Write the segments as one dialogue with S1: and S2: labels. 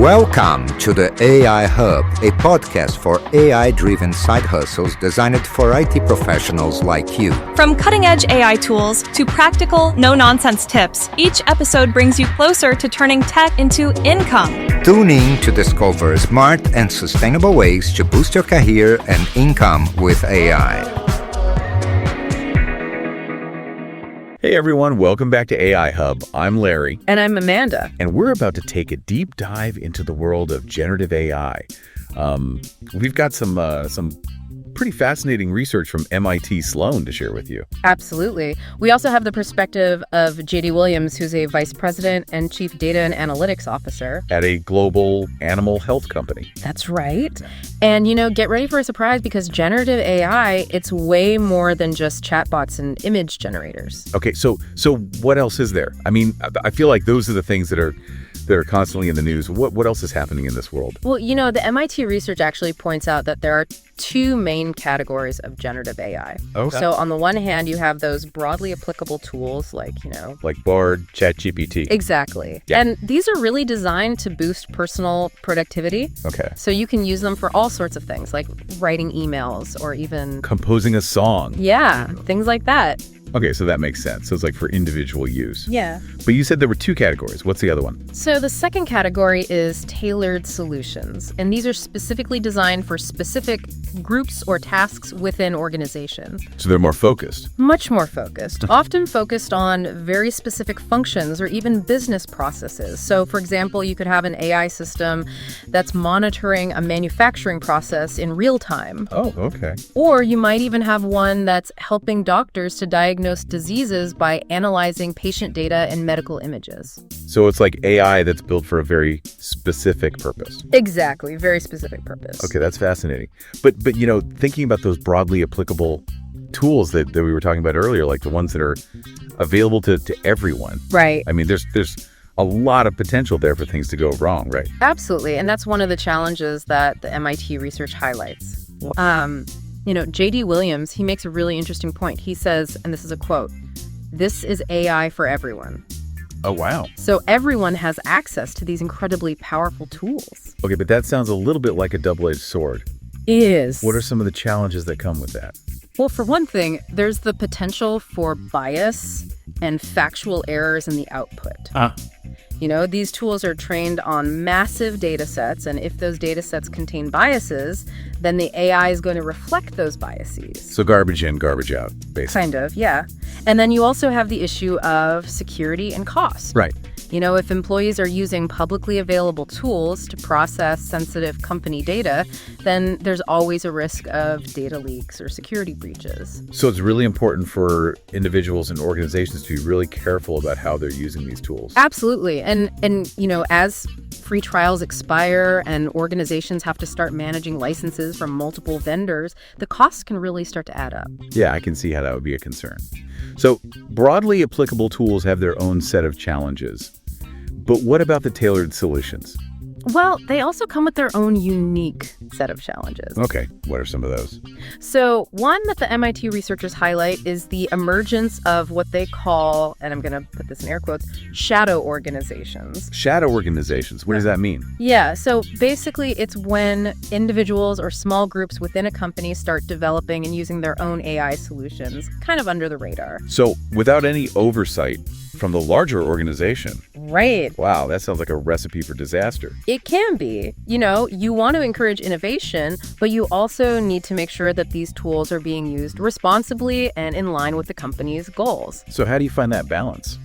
S1: Welcome to the AI Hub, a podcast for AI-driven side hustles designed for IT professionals like you.
S2: From cutting-edge AI tools to practical, no-nonsense tips, each episode brings you closer to turning tech into income.
S1: Tune in to discover smart and sustainable ways to boost your career and income with AI.
S3: Hey everyone, welcome back to AI Hub. I'm Larry.
S4: And I'm Amanda.
S3: And we're about to take a deep dive into the world of generative AI. We've got some pretty fascinating research from MIT Sloan to share with you.
S4: Absolutely. We also have the perspective of JD Williams, who's a vice president and chief data and analytics officer
S3: At a global animal health company.
S4: That's right. And, get ready for a surprise because generative AI, it's way more than just chatbots and image generators.
S3: Okay, so what else is there? I mean, I feel like those are the things that are constantly in the news. What else is happening in this world?
S4: Well, the MIT research actually points out that there are two main categories of generative AI.
S3: Okay.
S4: So on the one hand, you have those broadly applicable tools like
S3: Bard, ChatGPT.
S4: Exactly.
S3: Yeah.
S4: And these are really designed to boost personal productivity.
S3: Okay.
S4: So you can use them for all sorts of things, like writing emails or even
S3: Composing a song.
S4: Yeah, things like that.
S3: Okay, so that makes sense. So it's like for individual use.
S4: Yeah.
S3: But you said there were two categories. What's the other one?
S4: So the second category is tailored solutions. And these are specifically designed for specific groups or tasks within organizations.
S3: So they're more focused.
S4: Much more focused, often focused on very specific functions or even business processes. So, for example, you could have an AI system that's monitoring a manufacturing process in real time.
S3: Oh, okay.
S4: Or you might even have one that's helping doctors to diagnose diseases by analyzing patient data and medical images.
S3: So it's like AI that's built for a very specific purpose.
S4: Exactly, very specific purpose.
S3: Okay, that's fascinating. But thinking about those broadly applicable tools that we were talking about earlier, like the ones that are available to everyone.
S4: Right.
S3: I mean, there's a lot of potential there for things to go wrong, right?
S4: Absolutely, and that's one of the challenges that the MIT research highlights. JD Williams, he makes a really interesting point. He says, and this is a quote, "This is AI for everyone."
S3: Oh, wow.
S4: So everyone has access to these incredibly powerful tools.
S3: Okay, but that sounds a little bit like a double-edged sword.
S4: It is.
S3: What are some of the challenges that come with that?
S4: Well, for one thing, there's the potential for bias and factual errors in the output. These tools are trained on massive data sets, and if those data sets contain biases, then the AI is going to reflect those biases.
S3: So garbage in, garbage out, basically.
S4: Kind of, yeah. And then you also have the issue of security and cost.
S3: Right.
S4: If employees are using publicly available tools to process sensitive company data, then there's always a risk of data leaks or security breaches.
S3: So it's really important for individuals and organizations to be really careful about how they're using these tools.
S4: Absolutely. And as free trials expire and organizations have to start managing licenses from multiple vendors, the costs can really start to add up.
S3: Yeah, I can see how that would be a concern. So broadly applicable tools have their own set of challenges. But what about the tailored solutions?
S4: Well, they also come with their own unique set of challenges.
S3: Okay, what are some of those?
S4: So one that the MIT researchers highlight is the emergence of what they call, and I'm going to put this in air quotes, shadow organizations.
S3: Shadow organizations, what does that mean?
S4: Yeah, so basically it's when individuals or small groups within a company start developing and using their own AI solutions, kind of under the radar.
S3: So without any oversight from the larger organization.
S4: Right.
S3: Wow, that sounds like a recipe for disaster.
S4: It can be. You want to encourage innovation, but you also need to make sure that these tools are being used responsibly and in line with the company's goals.
S3: So how do you find that balance?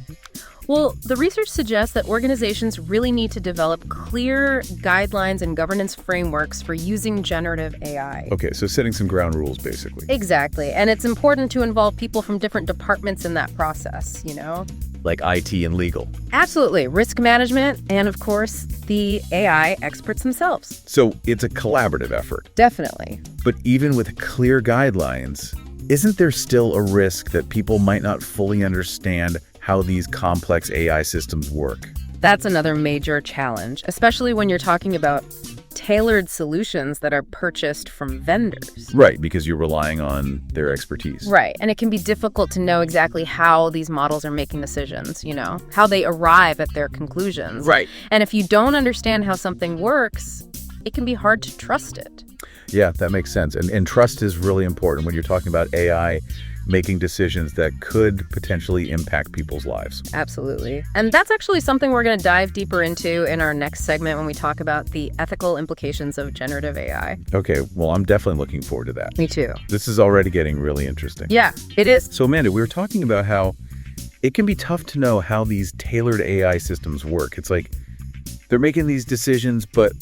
S4: Well, the research suggests that organizations really need to develop clear guidelines and governance frameworks for using generative AI.
S3: Okay, so setting some ground rules, basically.
S4: Exactly. And it's important to involve people from different departments in that process,
S3: Like IT and legal.
S4: Absolutely. Risk management and, of course, the AI experts themselves.
S3: So it's a collaborative effort.
S4: Definitely.
S3: But even with clear guidelines, isn't there still a risk that people might not fully understand how these complex AI systems work?
S4: That's another major challenge, especially when you're talking about tailored solutions that are purchased from vendors.
S3: Right, because you're relying on their expertise.
S4: Right, and it can be difficult to know exactly how these models are making decisions, how they arrive at their conclusions.
S3: Right.
S4: And if you don't understand how something works, it can be hard to trust it.
S3: Yeah, that makes sense. And trust is really important when you're talking about AI making decisions that could potentially impact people's lives.
S4: Absolutely. And that's actually something we're going to dive deeper into in our next segment when we talk about the ethical implications of generative AI.
S3: Okay, well, I'm definitely looking forward to that.
S4: Me too.
S3: This is already getting really interesting.
S4: Yeah, it is.
S3: So, Amanda, we were talking about how it can be tough to know how these tailored AI systems work. It's like they're making these decisions, but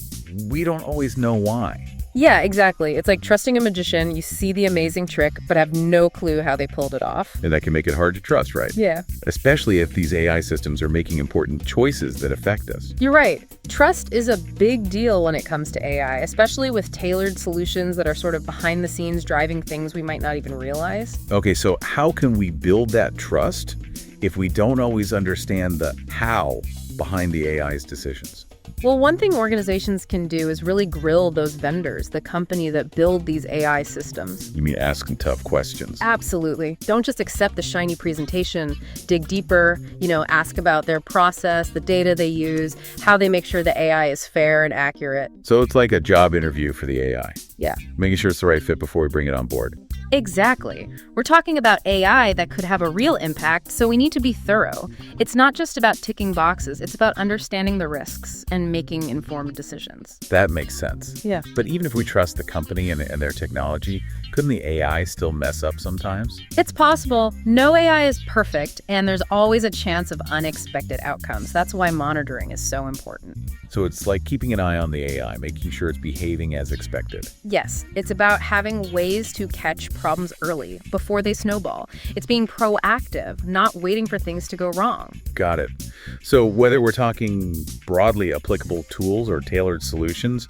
S3: we don't always know why.
S4: Yeah, exactly. It's like trusting a magician. You see the amazing trick, but have no clue how they pulled it off.
S3: And that can make it hard to trust, right?
S4: Yeah.
S3: Especially if these AI systems are making important choices that affect us.
S4: You're right. Trust is a big deal when it comes to AI, especially with tailored solutions that are sort of behind the scenes driving things we might not even realize.
S3: Okay, so how can we build that trust if we don't always understand the how behind the AI's decisions?
S4: Well, one thing organizations can do is really grill those vendors, the company that build these AI systems.
S3: You mean asking tough questions?
S4: Absolutely. Don't just accept the shiny presentation. Dig deeper, ask about their process, the data they use, how they make sure the AI is fair and accurate.
S3: So it's like a job interview for the AI.
S4: Yeah.
S3: Making sure it's the right fit before we bring it on board.
S4: Exactly. We're talking about AI that could have a real impact, so we need to be thorough. It's not just about ticking boxes. It's about understanding the risks and making informed decisions.
S3: That makes sense.
S4: Yeah.
S3: But even if we trust the company and their technology, couldn't the AI still mess up sometimes?
S4: It's possible. No AI is perfect, and there's always a chance of unexpected outcomes. That's why monitoring is so important.
S3: So it's like keeping an eye on the AI, making sure it's behaving as expected.
S4: Yes, it's about having ways to catch problems early, before they snowball. It's being proactive, not waiting for things to go wrong.
S3: Got it. So whether we're talking broadly applicable tools or tailored solutions,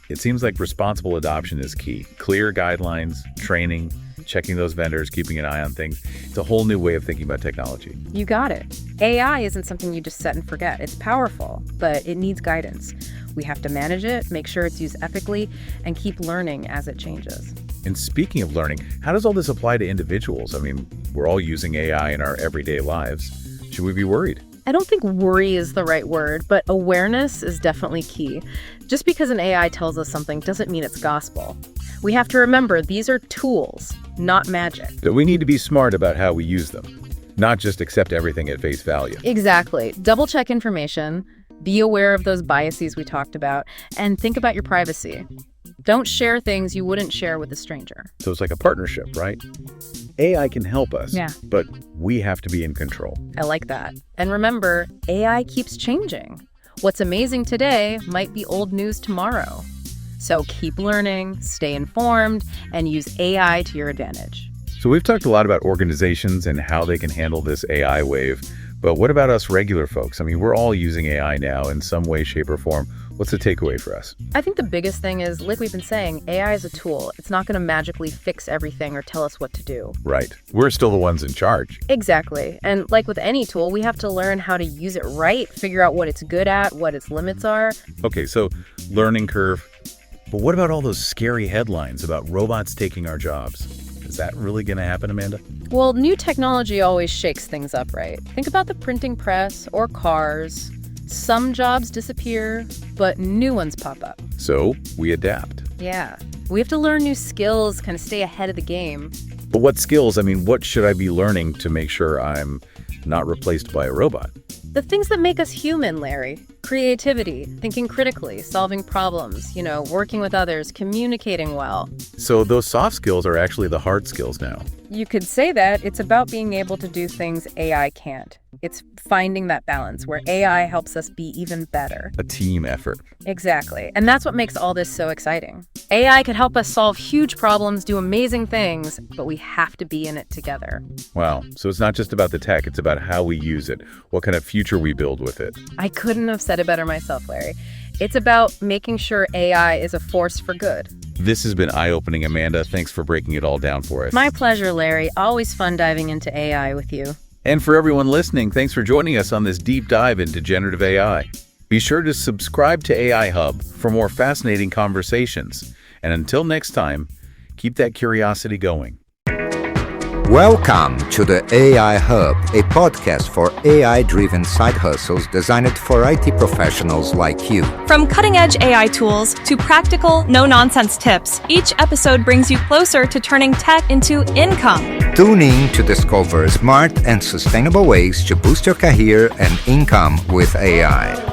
S3: it seems like responsible adoption is key. Clear guidelines, training, checking those vendors, keeping an eye on things. It's a whole new way of thinking about technology.
S4: You got it. AI isn't something you just set and forget. It's powerful, but it needs guidance. We have to manage it, make sure it's used ethically, and keep learning as it changes.
S3: And speaking of learning, how does all this apply to individuals? I mean, we're all using AI in our everyday lives. Should we be worried?
S4: I don't think worry is the right word, but awareness is definitely key. Just because an AI tells us something doesn't mean it's gospel. We have to remember these are tools, not magic.
S3: That we need to be smart about how we use them, not just accept everything at face value.
S4: Exactly. Double check information, be aware of those biases we talked about, and think about your privacy. Don't share things you wouldn't share with a stranger.
S3: So it's like a partnership, right? AI can help us,
S4: Yeah.
S3: but we have to be in control.
S4: I like that. And remember, AI keeps changing. What's amazing today might be old news tomorrow. So keep learning, stay informed, and use AI to your advantage.
S3: So we've talked a lot about organizations and how they can handle this AI wave, but what about us regular folks? I mean, we're all using AI now in some way, shape, or form. What's the takeaway for us?
S4: I think the biggest thing is, like we've been saying, AI is a tool. It's not going to magically fix everything or tell us what to do.
S3: Right. We're still the ones in charge.
S4: Exactly. And like with any tool, we have to learn how to use it right, figure out what it's good at, what its limits are.
S3: Okay, so learning curve. But what about all those scary headlines about robots taking our jobs? Is that really going to happen, Amanda?
S4: Well, new technology always shakes things up, right? Think about the printing press or cars. Some jobs disappear, but new ones pop up.
S3: So we adapt.
S4: Yeah. We have to learn new skills, kind of stay ahead of the game.
S3: But what skills? I mean, what should I be learning to make sure I'm not replaced by a robot?
S4: The things that make us human, Larry. Creativity, thinking critically, solving problems, working with others, communicating well.
S3: So those soft skills are actually the hard skills now.
S4: You could say that. It's about being able to do things AI can't. It's finding that balance where AI helps us be even better.
S3: A team effort.
S4: Exactly. And that's what makes all this so exciting. AI could help us solve huge problems, do amazing things, but we have to be in it together.
S3: Wow. So it's not just about the tech, it's about how we use it, what kind of future we build with it.
S4: I couldn't have said it better myself, Larry. It's about making sure AI is a force for good.
S3: This has been eye-opening, Amanda. Thanks for breaking it all down for us.
S4: My pleasure, Larry. Always fun diving into AI with you.
S3: And for everyone listening, thanks for joining us on this deep dive into generative AI. Be sure to subscribe to AI Hub for more fascinating conversations. And until next time, keep that curiosity going.
S1: Welcome to the AI Hub, a podcast for AI-driven side hustles designed for IT professionals like you.
S2: From cutting-edge AI tools to practical, no-nonsense tips, each episode brings you closer to turning tech into income.
S1: Tune in to discover smart and sustainable ways to boost your career and income with AI.